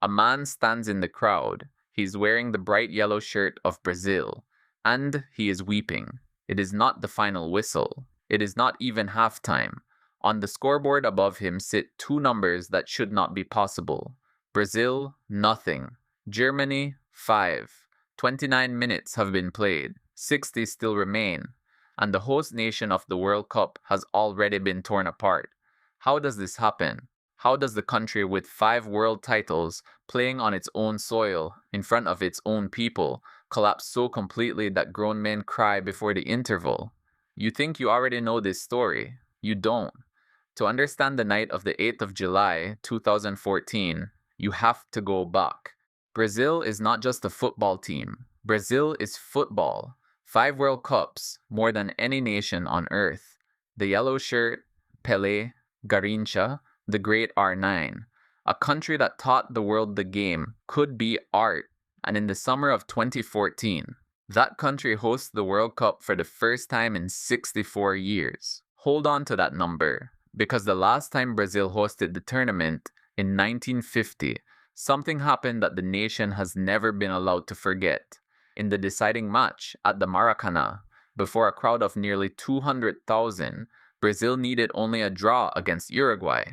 A man stands in the crowd. He's wearing the bright yellow shirt of Brazil, and he is weeping. It is not the final whistle. It is not even halftime. On the scoreboard above him sit two numbers that should not be possible. Brazil, nothing. Germany, 5. 29 minutes have been played. 60 still remain. And the host nation of the World Cup has already been torn apart. How does this happen? How does the country with 5 world titles playing on its own soil in front of its own people collapse so completely that grown men cry before the interval? You think you already know this story. You don't. To understand the night of the 8th of July, 2014, you have to go back. Brazil is not just a football team. Brazil is football. 5 World Cups, more than any nation on earth. The yellow shirt, Pelé, Garrincha, the great R9. A country that taught the world the game could be art. And in the summer of 2014, that country hosts the World Cup for the first time in 64 years. Hold on to that number, because the last time Brazil hosted the tournament, in 1950, something happened that the nation has never been allowed to forget. In the deciding match at the Maracanazo, before a crowd of nearly 200,000, Brazil needed only a draw against Uruguay.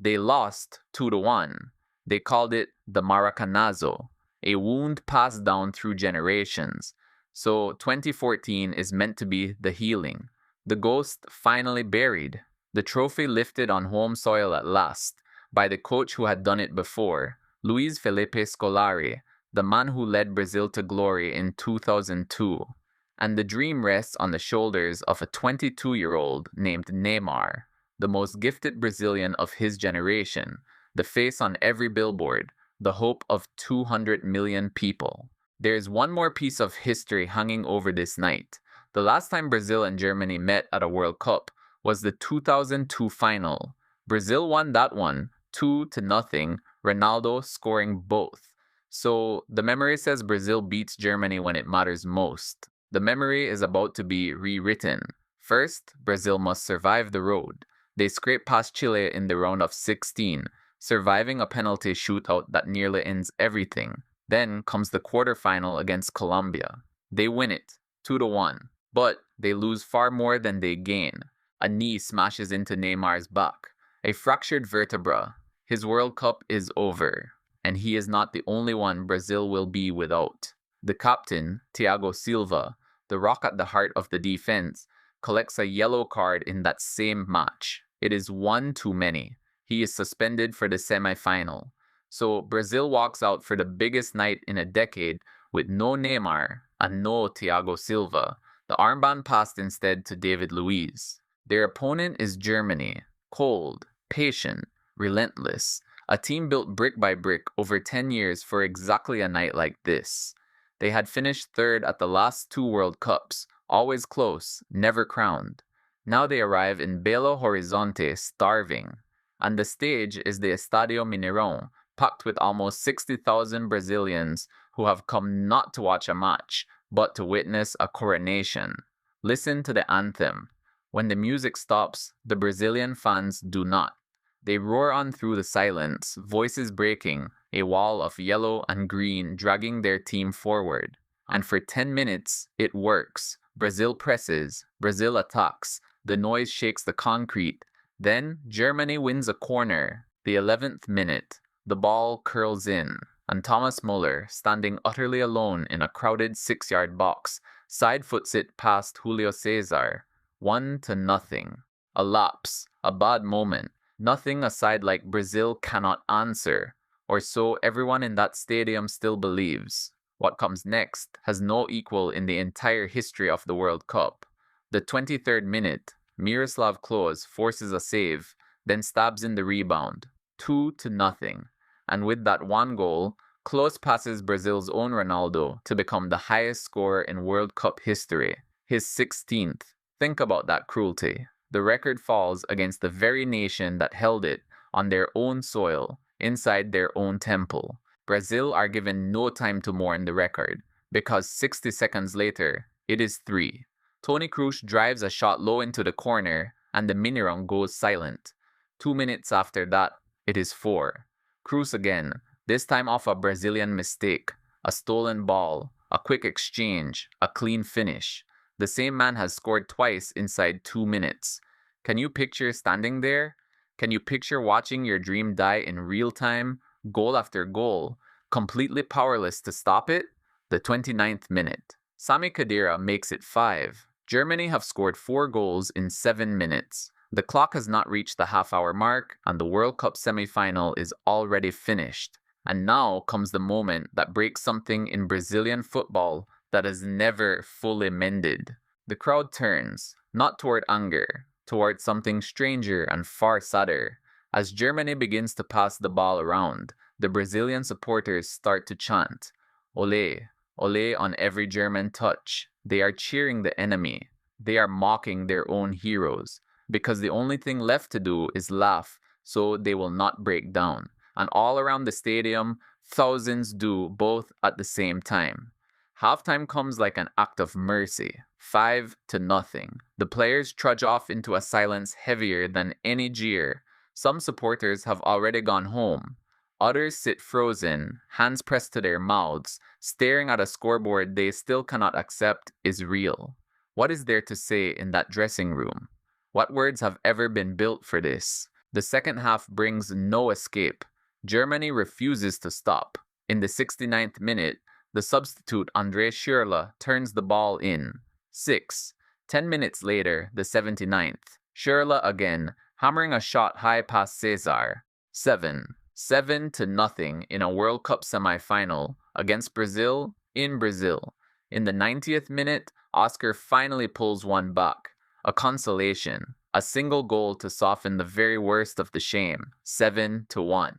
They lost 2-1. They called it the Maracanazo, a wound passed down through generations. So 2014 is meant to be the healing. The ghost finally buried. The trophy lifted on home soil at last, by the coach who had done it before, Luiz Felipe Scolari, the man who led Brazil to glory in 2002. And the dream rests on the shoulders of a 22-year-old named Neymar, the most gifted Brazilian of his generation, the face on every billboard, the hope of 200 million people. There is one more piece of history hanging over this night. The last time Brazil and Germany met at a World Cup was the 2002 final. Brazil won that one, 2-0, Ronaldo scoring both. So the memory says Brazil beats Germany when it matters most. The memory is about to be rewritten. First, Brazil must survive the road. They scrape past Chile in the round of 16, surviving a penalty shootout that nearly ends everything. Then comes the quarterfinal against Colombia. They win it, 2-1, but they lose far more than they gain. A knee smashes into Neymar's back, a fractured vertebra. His World Cup is over, and he is not the only one Brazil will be without. The captain, Thiago Silva, the rock at the heart of the defense, collects a yellow card in that same match. It is one too many. He is suspended for the semi-final. So Brazil walks out for the biggest night in a decade with no Neymar and no Thiago Silva. The armband passed instead to David Luiz. Their opponent is Germany, cold, patient, relentless, a team built brick by brick over 10 years for exactly a night like this. They had finished third at the last 2 World Cups, always close, never crowned. Now they arrive in Belo Horizonte starving, and the stage is the Estadio Mineirão, packed with almost 60,000 Brazilians who have come not to watch a match, but to witness a coronation. Listen to the anthem. When the music stops, the Brazilian fans do not. They roar on through the silence, voices breaking, a wall of yellow and green dragging their team forward. And for 10 minutes, it works. Brazil presses, Brazil attacks, the noise shakes the concrete. Then, Germany wins a corner. The 11th minute, the ball curls in, and Thomas Müller, standing utterly alone in a crowded 6-yard box, side-foots it past Julio Cesar. 1-0. A lapse, a bad moment. Nothing aside like Brazil cannot answer, or so everyone in that stadium still believes. What comes next has no equal in the entire history of the World Cup. The 23rd minute, Miroslav Klose forces a save, then stabs in the rebound, 2-0. And with that one goal, Klose passes Brazil's own Ronaldo to become the highest scorer in World Cup history, his 16th. Think about that cruelty. The record falls against the very nation that held it on their own soil, inside their own temple. Brazil are given no time to mourn the record, because 60 seconds later, it is 3. Toni Kroos drives a shot low into the corner, and the Mineirão goes silent. 2 minutes after that, it is 4. Kroos again. this time off a Brazilian mistake, a stolen ball, a quick exchange, a clean finish. The same man has scored twice inside 2 minutes. Can you picture standing there? Can you picture watching your dream die in real time, goal after goal, completely powerless to stop it? The 29th minute. Sami Khedira makes it 5. Germany have scored 4 goals in 7 minutes. The clock has not reached the half-hour mark, and the World Cup semi-final is already finished. And now comes the moment that breaks something in Brazilian football that has never fully mended. The crowd turns, not toward anger, toward something stranger and far sadder. As Germany begins to pass the ball around, the Brazilian supporters start to chant, "Ole, ole" on every German touch. They are cheering the enemy. They are mocking their own heroes, because the only thing left to do is laugh so they will not break down. And all around the stadium, thousands do both at the same time. Halftime comes like an act of mercy, 5-0. The players trudge off into a silence heavier than any jeer. Some supporters have already gone home. Others sit frozen, hands pressed to their mouths, staring at a scoreboard they still cannot accept is real. What is there to say in that dressing room? What words have ever been built for this? The second half brings no escape. Germany refuses to stop. In the 69th minute, the substitute André Schürrle turns the ball in. 6. 10 minutes later, the 79th. Schürrle again, hammering a shot high past Cesar. 7. 7-0 in a World Cup semi-final against Brazil in Brazil. In the 90th minute, Oscar finally pulls one back. A consolation. A single goal to soften the very worst of the shame. 7-1.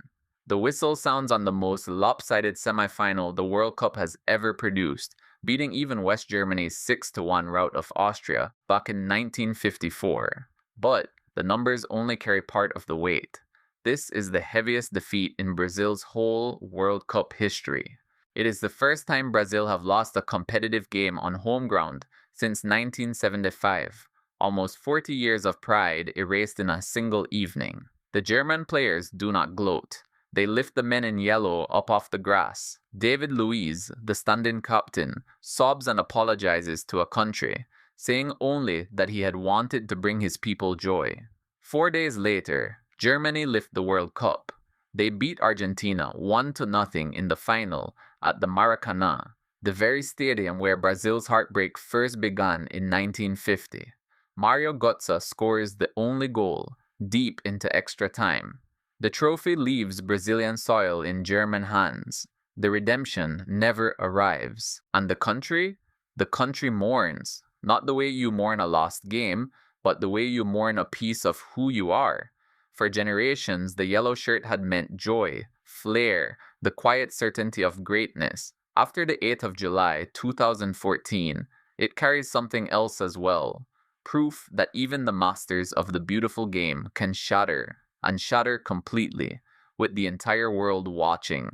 The whistle sounds on the most lopsided semi-final the World Cup has ever produced, beating even West Germany's 6-1 rout of Austria back in 1954. But the numbers only carry part of the weight. This is the heaviest defeat in Brazil's whole World Cup history. It is the first time Brazil have lost a competitive game on home ground since 1975. Almost 40 years of pride erased in a single evening. The German players do not gloat. They lift the men in yellow up off the grass. David Luiz, the stand-in captain, sobs and apologizes to a country, saying only that he had wanted to bring his people joy. 4 days later, Germany lift the World Cup. They beat Argentina 1-0 in the final at the Maracanazo, the very stadium where Brazil's heartbreak first began in 1950. Mario Götze scores the only goal, deep into extra time. The trophy leaves Brazilian soil in German hands. The redemption never arrives. And the country? The country mourns. Not the way you mourn a lost game, but the way you mourn a piece of who you are. For generations, the yellow shirt had meant joy, flair, the quiet certainty of greatness. After the 8th of July, 2014, it carries something else as well. Proof that even the masters of the beautiful game can shatter, and shatter completely, with the entire world watching.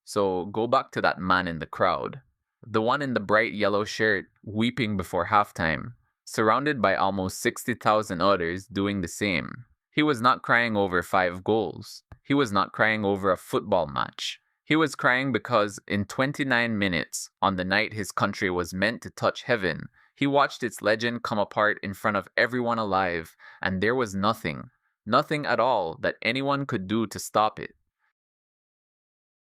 So go back to that man in the crowd. The one in the bright yellow shirt, weeping before halftime, surrounded by almost 60,000 others doing the same. He was not crying over 5 goals. He was not crying over a football match. He was crying because in 29 minutes, on the night his country was meant to touch heaven, he watched its legend come apart in front of everyone alive, and there was nothing at all that anyone could do to stop it.